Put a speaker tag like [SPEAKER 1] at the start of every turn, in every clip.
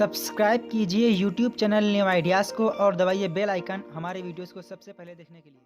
[SPEAKER 1] Subscribe कीजिए YouTube channel new ideas को और दबाइए बेल आइकन हमारे वीडियोस को सबसे पहले देखने के लिए।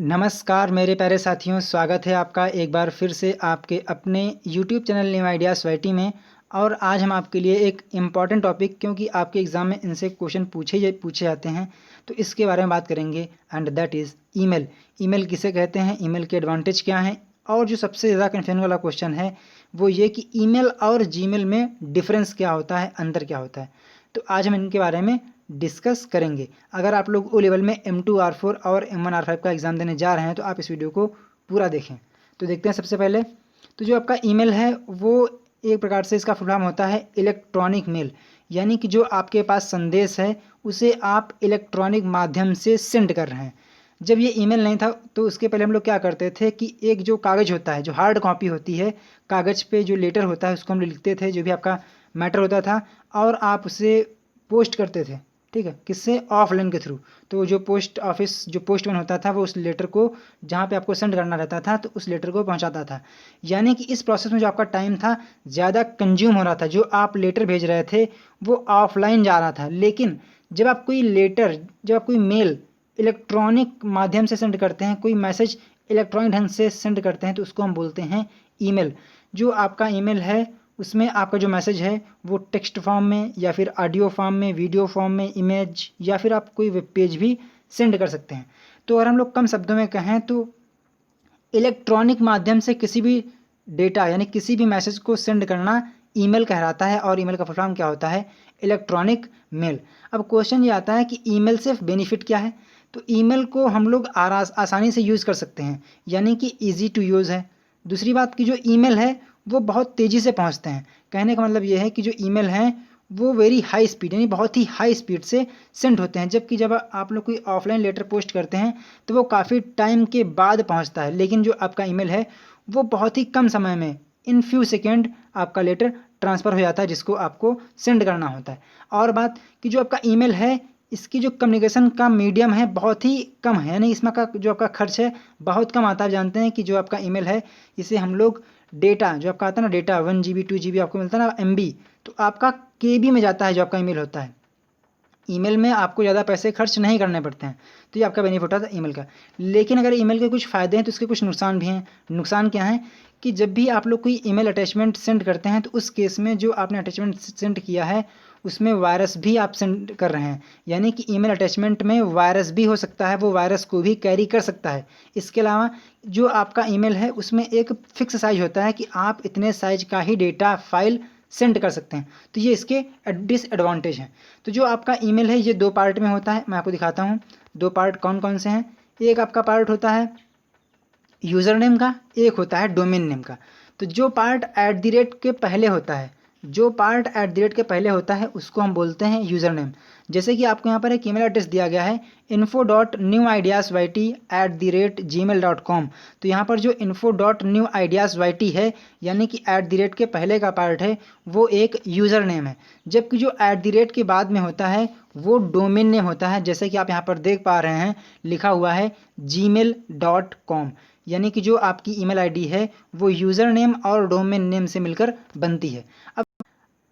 [SPEAKER 1] नमस्कार मेरे प्यारे साथियों, स्वागत है आपका एक बार फिर से आपके अपने YouTube channel new ideas YT में। और आज हम आपके लिए एक इम्पॉर्टेंट टॉपिक, क्योंकि आपके एग्ज़ाम में इनसे क्वेश्चन पूछे जाते हैं, तो इसके बारे में बात करेंगे। And that is email. Email किसे कहते हैं, ईमेल के एडवांटेज क्या हैं, और जो सबसे ज़्यादा कन्फ्यूजन वाला क्वेश्चन है वो ये कि ईमेल और जीमेल में डिफरेंस क्या होता है, अंतर क्या होता है। तो आज हम इनके बारे में डिस्कस करेंगे। अगर आप लोग ओ लेवल में M2 R4 और M1 R5 का एग्ज़ाम देने जा रहे हैं तो आप इस वीडियो को पूरा देखें। तो देखते हैं सबसे पहले, तो जो आपका ईमेल है वो एक प्रकार से इसका फुल फॉर्म होता है इलेक्ट्रॉनिक मेल, यानी कि जो आपके पास संदेश है उसे आप इलेक्ट्रॉनिक माध्यम से सेंड कर रहे हैं। जब ये ईमेल नहीं था तो उसके पहले हम लोग क्या करते थे कि एक जो कागज़ होता है, जो हार्ड कॉपी होती है, कागज़ पे जो लेटर होता है उसको हम लिखते थे, जो भी आपका मैटर होता था, और आप उसे पोस्ट करते थे। ठीक है, किससे? ऑफलाइन के थ्रू। तो जो पोस्ट ऑफिस, जो पोस्टमैन होता था, वो उस लेटर को जहाँ पे आपको सेंड करना रहता था तो उस लेटर को पहुँचाता था। यानी कि इस प्रोसेस में जो आपका टाइम था ज़्यादा कंज्यूम हो रहा था। जो आप लेटर भेज रहे थे वो ऑफलाइन जा रहा था। लेकिन जब आप कोई लेटर, जब आप कोई मेल इलेक्ट्रॉनिक माध्यम से सेंड करते हैं, कोई मैसेज इलेक्ट्रॉनिक ढंग से सेंड करते हैं, तो उसको हम बोलते हैं ईमेल। जो आपका ईमेल है उसमें आपका जो मैसेज है वो टेक्स्ट फॉर्म में, या फिर ऑडियो फॉर्म में, वीडियो फॉर्म में, इमेज, या फिर आप कोई वेब पेज भी सेंड कर सकते हैं। तो अगर हम लोग कम शब्दों में कहें तो इलेक्ट्रॉनिक माध्यम से किसी भी डेटा यानी किसी भी मैसेज को सेंड करना ईमेल कहलाता है। और ईमेल का फुल फॉर्म क्या होता है? Electronic mail. अब क्वेश्चन ये आता है कि ईमेल से बेनिफिट क्या है। तो ईमेल को हम लोग आसानी से यूज़ कर सकते हैं, यानी कि ईजी टू यूज़ है। दूसरी बात कि जो ईमेल है वो बहुत तेज़ी से पहुंचते हैं। कहने का मतलब ये है कि जो ईमेल हैं वो वेरी हाई स्पीड, यानी बहुत ही हाई स्पीड से सेंड होते हैं। जबकि जब आप लोग कोई ऑफलाइन लेटर पोस्ट करते हैं तो वो काफ़ी टाइम के बाद पहुंचता है। लेकिन जो आपका ईमेल है वो बहुत ही कम समय में, इन फ्यू सेकेंड, आपका लेटर ट्रांसफ़र हो जाता है जिसको आपको सेंड करना होता है। और बात कि जो आपका ईमेल है इसकी जो कम्युनिकेशन का मीडियम है बहुत ही कम है, यानी इसमें का जो आपका खर्च है बहुत कम आता है। आप जानते हैं कि जो आपका ईमेल है इसे हम लोग डेटा, जो आपका आता है ना डेटा, 1 GB 2 GB आपको मिलता है ना MB, तो आपका KB में जाता है जो आपका ईमेल होता है। ईमेल में आपको ज़्यादा पैसे खर्च नहीं करने पड़ते हैं, तो ये आपका बेनिफिट होता है ईमेल का। लेकिन अगर ईमेल के कुछ फ़ायदे हैं तो इसके कुछ नुकसान भी हैं। नुकसान क्या है कि जब भी आप लोग कोई ईमेल अटैचमेंट सेंड करते हैं तो उस केस में जो आपने अटैचमेंट सेंड किया है उसमें वायरस भी आप सेंड कर रहे हैं, यानी कि ईमेल अटैचमेंट में वायरस भी हो सकता है, वो वायरस को भी कैरी कर सकता है। इसके अलावा जो आपका ईमेल है उसमें एक फ़िक्स साइज़ होता है कि आप इतने साइज़ का ही डेटा फाइल सेंड कर सकते हैं, तो ये इसके डिसएडवांटेज हैं। तो जो आपका ईमेल है ये 2 पार्ट में होता है, मैं आपको दिखाता हूँ 2 पार्ट कौन कौन से हैं। एक आपका पार्ट होता है यूज़र नेम का, एक होता है डोमेन नेम का। तो जो पार्ट @ के पहले होता है, जो पार्ट @ के पहले होता है उसको हम बोलते हैं यूज़र नेम। जैसे कि आपको यहाँ पर एक ईमेल एड्रेस दिया गया है info.newideyasyt@gmail.com। तो यहाँ पर जो info.newideyasyt है, यानी कि @ के पहले का पार्ट है, वो एक यूज़र नेम है। जबकि जो @ के बाद में होता है वो डोमेन नेम होता है। जैसे कि आप यहाँ पर देख पा रहे हैं लिखा हुआ है gmail.com, यानी कि जो आपकी ईमेल आईडी है वो यूज़र नेम और डोमेन नेम से मिलकर बनती है।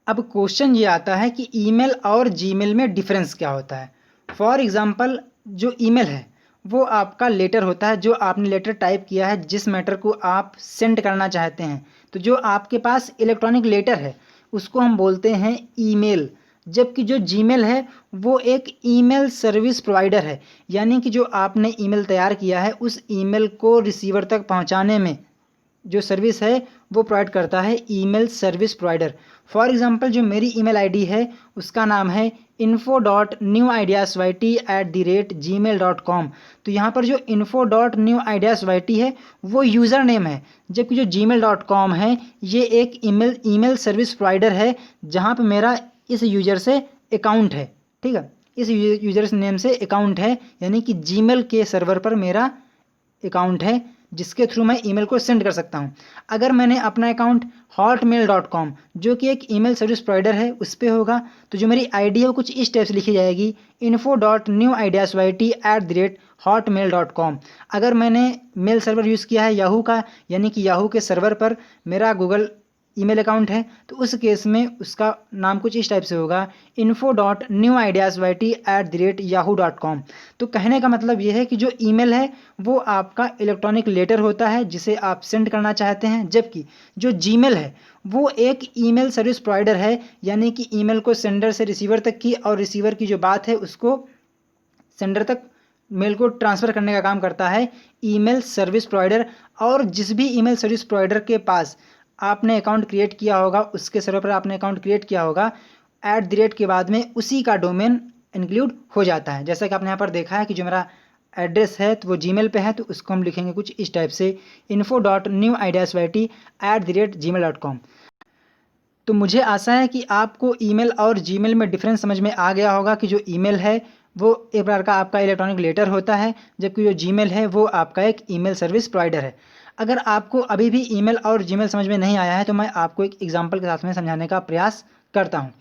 [SPEAKER 1] अब क्वेश्चन ये आता है कि ईमेल और जीमेल में डिफरेंस क्या होता है। फॉर एग्ज़ाम्पल जो ईमेल है वो आपका लेटर होता है, जो आपने लेटर टाइप किया है, जिस मैटर को आप सेंड करना चाहते हैं। तो जो आपके पास इलेक्ट्रॉनिक लेटर है उसको हम बोलते हैं ईमेल। जबकि जो जीमेल है वो एक ईमेल सर्विस प्रोवाइडर है, यानी कि जो आपने ईमेल तैयार किया है उस ईमेल को रिसीवर तक पहुंचाने में जो सर्विस है वो प्रोवाइड करता है email service provider. For example जो मेरी ईमेल आईडी है उसका नाम है info.newideyasyt@gmail.com। तो यहाँ पर जो info.newideyasyt है वो यूज़र नेम है, जबकि जो gmail.com है ये एक ईमेल सर्विस प्रोवाइडर है, जहाँ पर मेरा इस यूज़र से अकाउंट है। ठीक है, इस यूज़र नेम से अकाउंट है, यानी कि जीमेल के सर्वर पर मेरा अकाउंट है जिसके थ्रू मैं ईमेल को सेंड कर सकता हूं। अगर मैंने अपना अकाउंट hotmail.com, जो कि एक ईमेल सर्विस प्रोवाइडर है, उस पर होगा, तो जो मेरी आईडी है वो कुछ इस टाइप से लिखी जाएगी info.newideyasyt@hotmail.com। अगर मैंने मेल सर्वर यूज़ किया है याहू का, यानी कि याहू के सर्वर पर मेरा गूगल ईमेल अकाउंट है, तो उस केस में उसका नाम कुछ इस टाइप से होगा info.newideasyt@yahoo.com। तो कहने का मतलब ये है कि जो ईमेल है वो आपका इलेक्ट्रॉनिक लेटर होता है जिसे आप सेंड करना चाहते हैं, जबकि जो जीमेल है वो एक ईमेल सर्विस प्रोवाइडर है, यानी कि ईमेल को सेंडर से रिसीवर तक की और रिसीवर की जो बात है उसको सेंडर तक मेल को ट्रांसफ़र करने का काम करता है ईमेल सर्विस प्रोवाइडर। और जिस भी ईमेल सर्विस प्रोवाइडर के पास आपने अकाउंट क्रिएट किया होगा, उसके सर्वर पर आपने अकाउंट क्रिएट किया होगा, @ के बाद में उसी का डोमेन इंक्लूड हो जाता है। जैसा कि आपने यहाँ पर देखा है कि जो मेरा एड्रेस है तो वो जीमेल पे है, तो उसको हम लिखेंगे कुछ इस टाइप से info.newideasyt@gmail.com। तो मुझे आशा है कि आपको ईमेल और जीमेल में डिफरेंस समझ में आ गया होगा कि जो ईमेल है वो एक प्रकार का आपका इलेक्ट्रॉनिक लेटर होता है, जबकि जो जीमेल है वो आपका एक ईमेल सर्विस प्रोवाइडर है। अगर आपको अभी भी ईमेल और जीमेल समझ में नहीं आया है तो मैं आपको एक एग्जांपल के साथ में समझाने का प्रयास करता हूँ।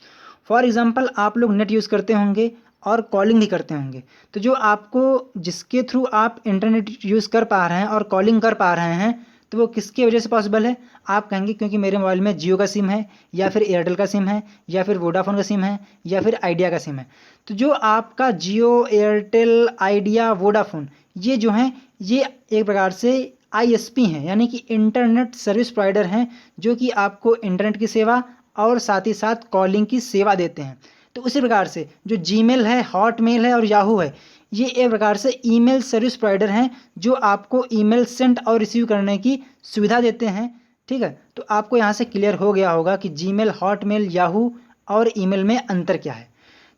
[SPEAKER 1] फॉर एग्जांपल, आप लोग नेट यूज़ करते होंगे और कॉलिंग भी करते होंगे, तो जो आपको जिसके थ्रू आप इंटरनेट यूज़ कर पा रहे हैं और कॉलिंग कर पा रहे हैं, तो वो किसकी वजह से पॉसिबल है? आप कहेंगे क्योंकि मेरे मोबाइल में जियो का सिम है, या फिर एयरटेल का सिम है, या फिर वोडाफोन का सिम है, या फिर आइडिया का सिम है। तो जो आपका जियो, एयरटेल, आइडिया, वोडाफोन, ये जो हैं ये एक प्रकार से आईएसपी हैं, यानी कि इंटरनेट सर्विस प्रोवाइडर हैं, जो कि आपको इंटरनेट की सेवा और साथ ही साथ कॉलिंग की सेवा देते हैं। तो उसी प्रकार से जो जीमेल है, हॉटमेल है और याहू है, ये एक प्रकार से ईमेल सर्विस प्रोवाइडर हैं जो आपको ईमेल सेंड और रिसीव करने की सुविधा देते हैं। ठीक है, तो आपको यहाँ से क्लियर हो गया होगा कि जीमेल, हॉटमेल, याहू और ईमेल में अंतर क्या है।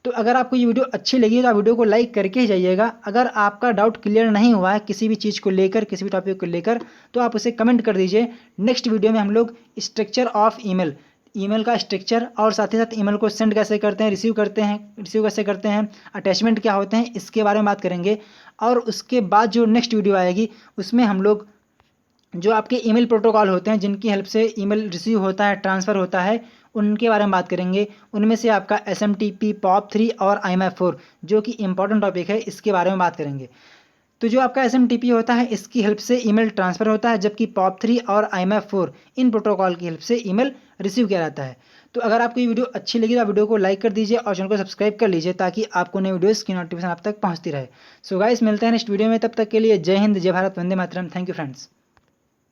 [SPEAKER 1] तो अगर आपको ये वीडियो अच्छी लगी तो आप वीडियो को लाइक करके ही जाइएगा। अगर आपका डाउट क्लियर नहीं हुआ है किसी भी चीज़ को लेकर, किसी भी टॉपिक को लेकर, तो आप उसे कमेंट कर दीजिए। नेक्स्ट वीडियो में हम लोग स्ट्रक्चर ऑफ ईमेल, ईमेल का स्ट्रक्चर और साथ ही साथ ईमेल को सेंड कैसे करते हैं, रिसीव कैसे करते हैं, अटैचमेंट क्या होते हैं, इसके बारे में बात करेंगे। और उसके बाद जो नेक्स्ट वीडियो आएगी उसमें हम लोग जो आपके ईमेल प्रोटोकॉल होते हैं जिनकी हेल्प से ईमेल रिसीव होता है, ट्रांसफ़र होता है, उनके बारे में बात करेंगे। उनमें से आपका SMTP, POP3 और IMAP4 जो कि इंपॉर्टेंट टॉपिक है, इसके बारे में बात करेंगे। तो जो आपका SMTP होता है इसकी हेल्प से ईमेल ट्रांसफ़र होता है, जबकि POP3 और IMAP4 इन प्रोटोकॉल की हेल्प से ईमेल रिसीव किया जाता है। तो अगर आपको ये वीडियो अच्छी लगी तो आप वीडियो को लाइक कर दीजिए और चैनल को सब्सक्राइब कर लीजिए ताकि आपको नए वीडियोज़ की नोटिफिकेशन आप तक पहुँचती रहे। सो गाइस, मिलते हैं नेक्स्ट वीडियो में, तब तक के लिए जय हिंद, जय भारत, वंदे मातरम। Thank you friends.